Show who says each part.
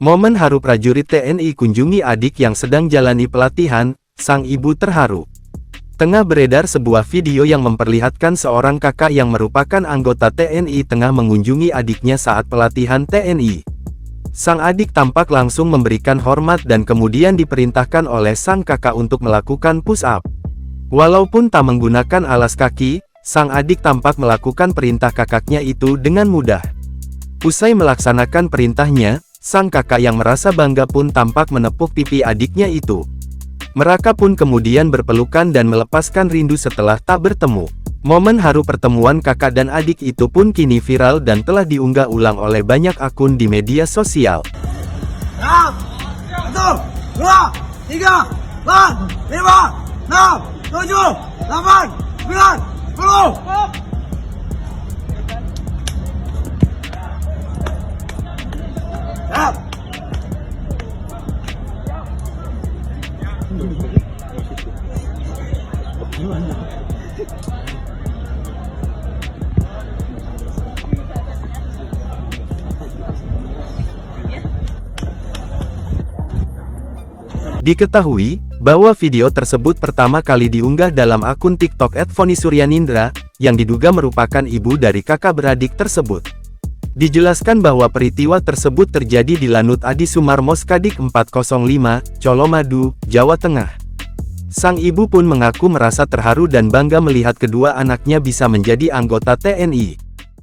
Speaker 1: Momen haru prajurit TNI kunjungi adik yang sedang jalani pelatihan, sang ibu terharu. Tengah beredar sebuah video yang memperlihatkan seorang kakak yang merupakan anggota TNI tengah mengunjungi adiknya saat pelatihan TNI. Sang adik tampak langsung memberikan hormat dan kemudian diperintahkan oleh sang kakak untuk melakukan push-up. Walaupun tak menggunakan alas kaki, sang adik tampak melakukan perintah kakaknya itu dengan mudah. Usai melaksanakan perintahnya, sang kakak yang merasa bangga pun tampak menepuk pipi adiknya itu. Mereka pun kemudian berpelukan dan melepaskan rindu setelah tak bertemu. Momen haru pertemuan kakak dan adik itu pun kini viral dan telah diunggah ulang oleh banyak akun di media sosial.
Speaker 2: 1, 2, 3, 4, 5, 6, 7, 8, 9, 10.
Speaker 1: Diketahui bahwa video tersebut pertama kali diunggah dalam akun TikTok @fonisuryanindra, yang diduga merupakan ibu dari kakak beradik tersebut. Dijelaskan bahwa peristiwa tersebut terjadi di Lanut Adi Sumarmo Skadik 405, Colomadu, Jawa Tengah. Sang ibu pun mengaku merasa terharu dan bangga melihat kedua anaknya bisa menjadi anggota TNI.